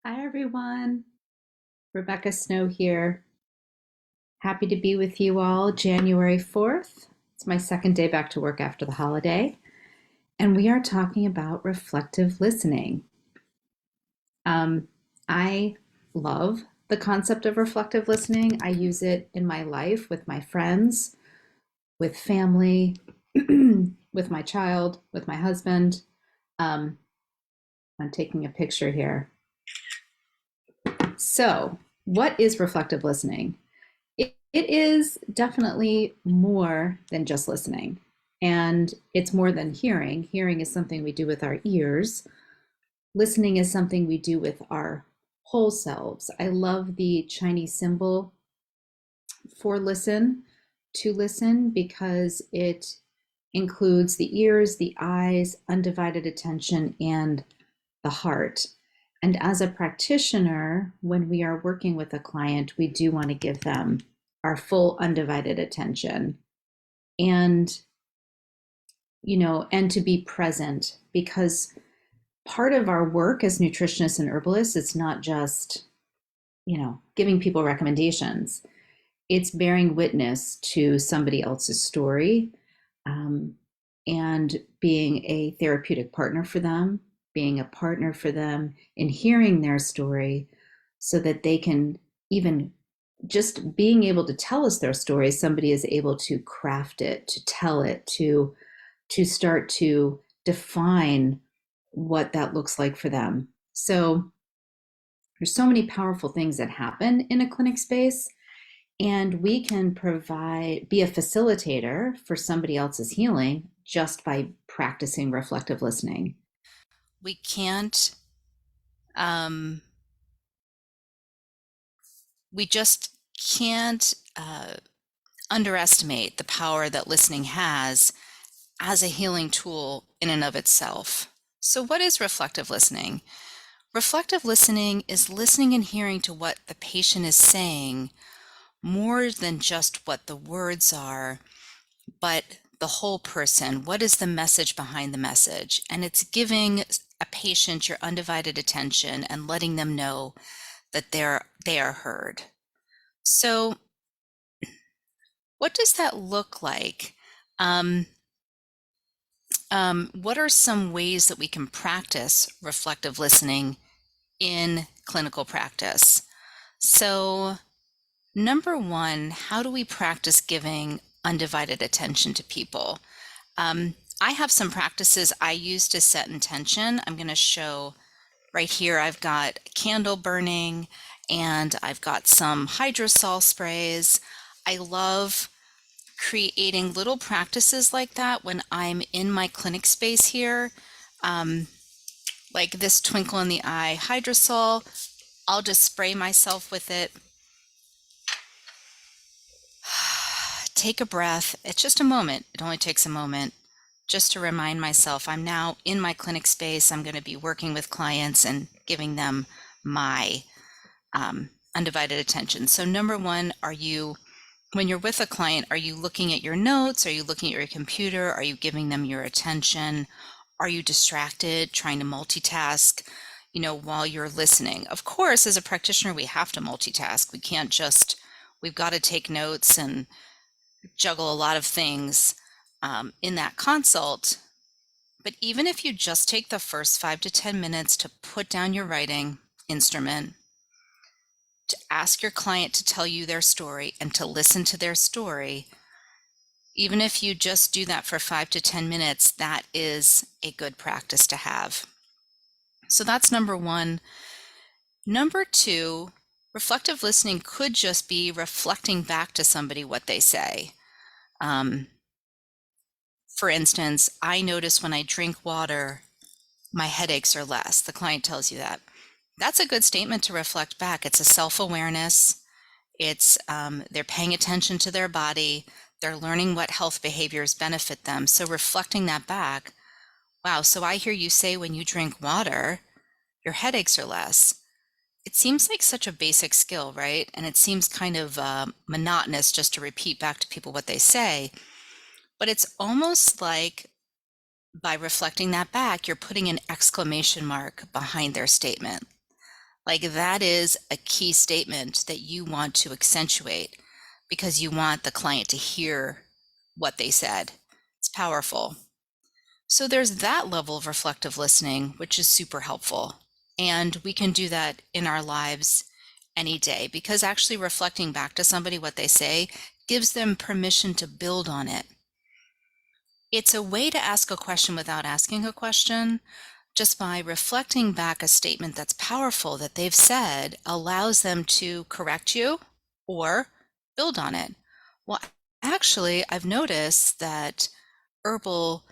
Hi, everyone. Rebecca Snow here. Happy to be with you all January 4th. It's my second day back to work after the holiday, and we are talking about reflective listening. Um, I love the concept of reflective listening. I use it in my life with my friends, with family, with my child, with my husband. Um, I'm taking a picture here. So, what is reflective listening? It is definitely more than just listening. And it's more than hearing. Hearing is something we do with our ears. Listening is something we do with our whole selves. I love the Chinese symbol for to listen, because it includes the ears, the eyes, undivided attention, and the heart. And as a practitioner, when we are working with a client, we do want to give them our full undivided attention and and to be present, because part of our work as nutritionists and herbalists, it's not just giving people recommendations. It's bearing witness to somebody else's story, um, and being a therapeutic partner for them, being a partner for them in hearing their story, so that they can, even just being able to tell us their story, somebody is able to craft it, to tell it, to start to define what that looks like for them. So there's so many powerful things that happen in a clinic space, and we can be a facilitator for somebody else's healing just by practicing reflective listening. We can't um, we just can't underestimate the power that listening has as a healing tool in and of itself. So what is reflective listening? Reflective listening is listening and hearing to what the patient is saying, more than just what the words are, but the whole person. What is the message behind the message? And it's giving a patient your undivided attention and letting them know that they are heard. So what does that look like? Um, what are some ways that we can practice reflective listening in clinical practice? So, number one, how do we practice giving undivided attention to people? I have some practices I use to set intention. I'm going to show right here. I've got a candle burning and I've got some hydrosol sprays. I love creating little practices like that when I'm in my clinic space here. Um, like this twinkle in the eye hydrosol, I'll just spray myself with it. Take a breath. It's just a moment. It only takes a moment just to remind myself I'm now in my clinic space. I'm going to be working with clients and giving them my undivided attention. So number one, when you're with a client, are you looking at your notes? Are you looking at your computer? Are you giving them your attention? Are you distracted, trying to multitask, while you're listening? Of course, as a practitioner, we have to multitask. We've got to take notes and juggle a lot of things in that consult. But even if you just take the first 5 to 10 minutes to put down your writing instrument, to ask your client to tell you their story and to listen to their story, even if you just do that for 5 to 10 minutes, that is a good practice to have. So that's number one. Number two, reflective listening could just be reflecting back to somebody what they say. For instance, I notice when I drink water, my headaches are less. The client tells you that. That's a good statement to reflect back. It's a self-awareness. They're paying attention to their body. They're learning what health behaviors benefit them. So reflecting that back, wow, so I hear you say when you drink water, your headaches are less. It seems like such a basic skill, right? And it seems kind of monotonous just to repeat back to people what they say. But it's almost like by reflecting that back, you're putting an exclamation mark behind their statement. Like that is a key statement that you want to accentuate because you want the client to hear what they said. It's powerful. So there's that level of reflective listening, which is super helpful. And we can do that in our lives any day because actually reflecting back to somebody what they say gives them permission to build on it. It's a way to ask a question without asking a question. Just by reflecting back a statement that's powerful that they've said allows them to correct you or build on it. Well, actually, I've noticed that herbal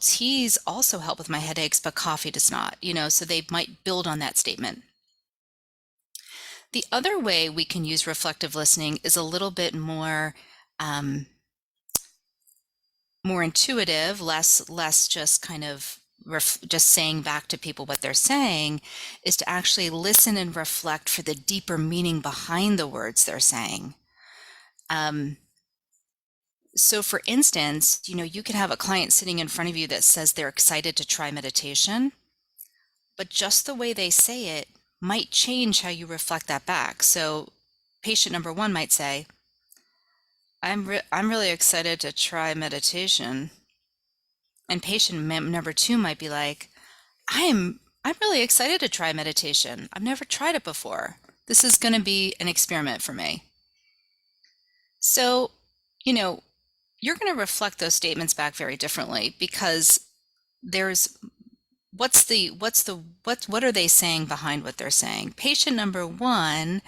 teas also help with my headaches, but coffee does not, so they might build on that statement. The other way we can use reflective listening is a little bit more more intuitive, less just kind of just saying back to people what they're saying, is to actually listen and reflect for the deeper meaning behind the words they're saying. So for instance, you can have a client sitting in front of you that says they're excited to try meditation, but just the way they say it might change how you reflect that back. So patient number one might say, I'm really excited to try meditation. And patient number two might be like, I'm really excited to try meditation. I've never tried it before. This is going to be an experiment for me. So, you're going to reflect those statements back very differently because there's what are they saying behind what they're saying? Patient number one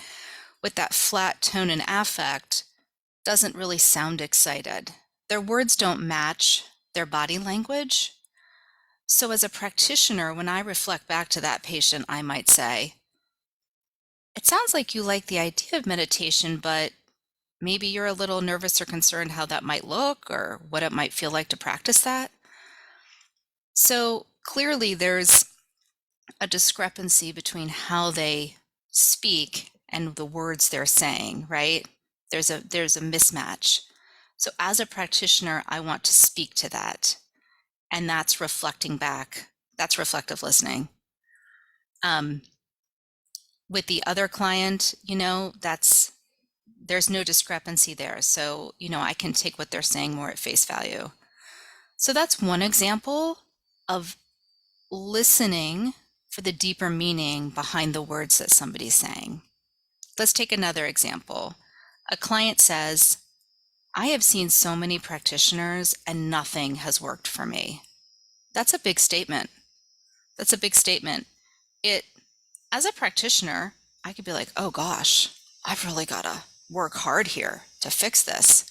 with that flat tone and affect doesn't really sound excited. Their words don't match their body language. So as a practitioner, when I reflect back to that patient, I might say, it sounds like you like the idea of meditation, but maybe you're a little nervous or concerned how that might look or what it might feel like to practice that. So clearly there's a discrepancy between how they speak and the words they're saying, right? There's a mismatch. So as a practitioner, I want to speak to that. And that's reflecting back. That's reflective listening. With the other client, there's no discrepancy there. So, I can take what they're saying more at face value. So that's one example of listening for the deeper meaning behind the words that somebody's saying. Let's take another example. A client says, I have seen so many practitioners and nothing has worked for me. That's a big statement. That's a big statement. As a practitioner, I could be like, oh gosh, I've really got to work hard here to fix this.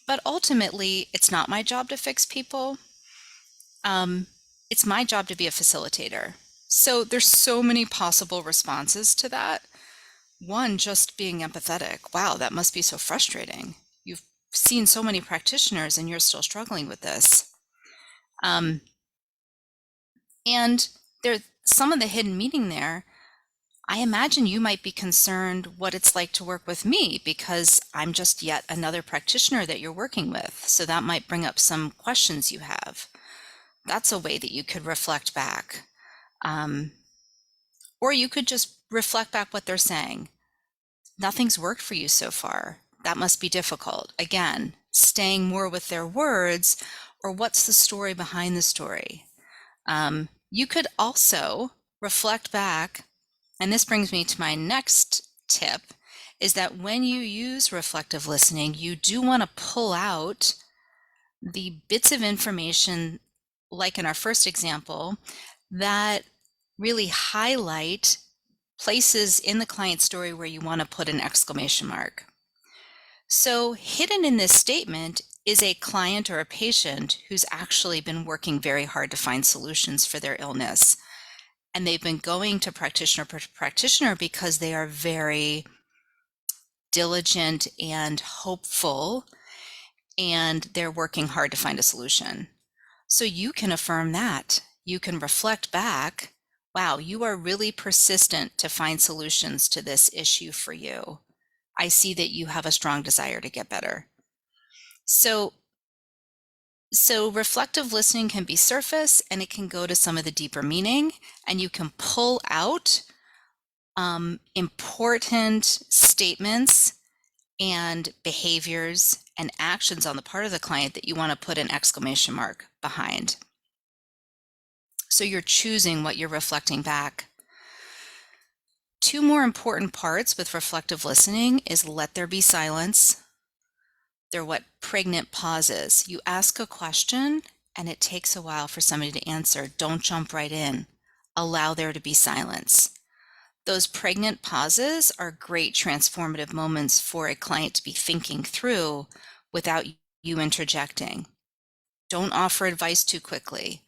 But ultimately, it's not my job to fix people. It's my job to be a facilitator. So there's so many possible responses to that. One, just being empathetic. Wow, that must be so frustrating. You've seen so many practitioners and you're still struggling with this. And there's some of the hidden meaning there. I imagine you might be concerned what it's like to work with me because I'm just yet another practitioner that you're working with. So that might bring up some questions you have. That's a way that you could reflect back. Or you could just reflect back what they're saying. Nothing's worked for you so far. That must be difficult. Again, staying more with their words, or what's the story behind the story? You could also reflect back, and this brings me to my next tip, is that when you use reflective listening, you do want to pull out the bits of information, like in our first example, that really highlight places in the client story where you want to put an exclamation mark. So hidden in this statement is a client or a patient who's actually been working very hard to find solutions for their illness. And they've been going to practitioner because they are very diligent and hopeful, and they're working hard to find a solution. So you can affirm that. You can reflect back, wow, you are really persistent to find solutions to this issue for you. I see that you have a strong desire to get better. So reflective listening can be surface and it can go to some of the deeper meaning, and you can pull out Important statements and behaviors and actions on the part of the client that you want to put an exclamation mark behind. So you're choosing what you're reflecting back. Two more important parts with reflective listening is let there be silence. They're what pregnant pauses. You ask a question and it takes a while for somebody to answer. Don't jump right in. Allow there to be silence. Those pregnant pauses are great transformative moments for a client to be thinking through without you interjecting. Don't offer advice too quickly.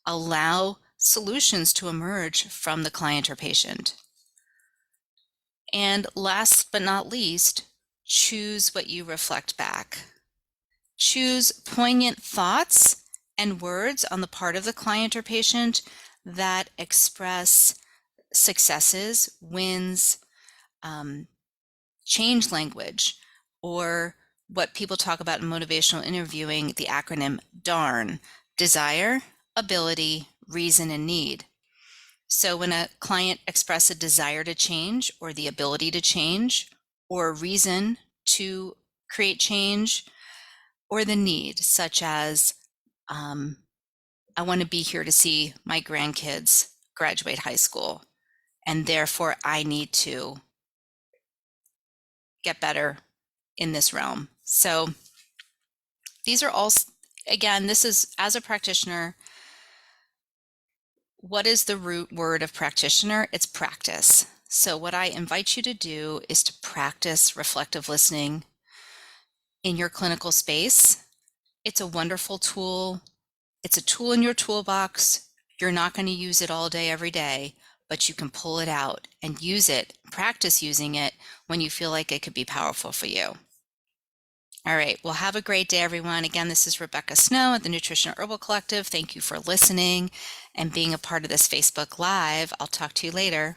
Allow solutions to emerge from the client or patient. And last but not least, choose what you reflect back. Choose poignant thoughts and words on the part of the client or patient that express successes, wins, change language, or what people talk about in motivational interviewing, the acronym DARN: desire, ability, reason, and need. So when a client expresses a desire to change or the ability to change or a reason to create change or the need, such as I want to be here to see my grandkids graduate high school, and therefore I need to get better in this realm. So these are all, again, this is as a practitioner, what is the root word of practitioner? It's practice. So what I invite you to do is to practice reflective listening in your clinical space. It's a wonderful tool. It's a tool in your toolbox. You're not going to use it all day, every day, but you can pull it out and use it, practice using it when you feel like it could be powerful for you. All right, well, have a great day, everyone. Again, this is Rebecca Snow at the Nutrition Herbal Collective. Thank you for listening and being a part of this Facebook Live. I'll talk to you later.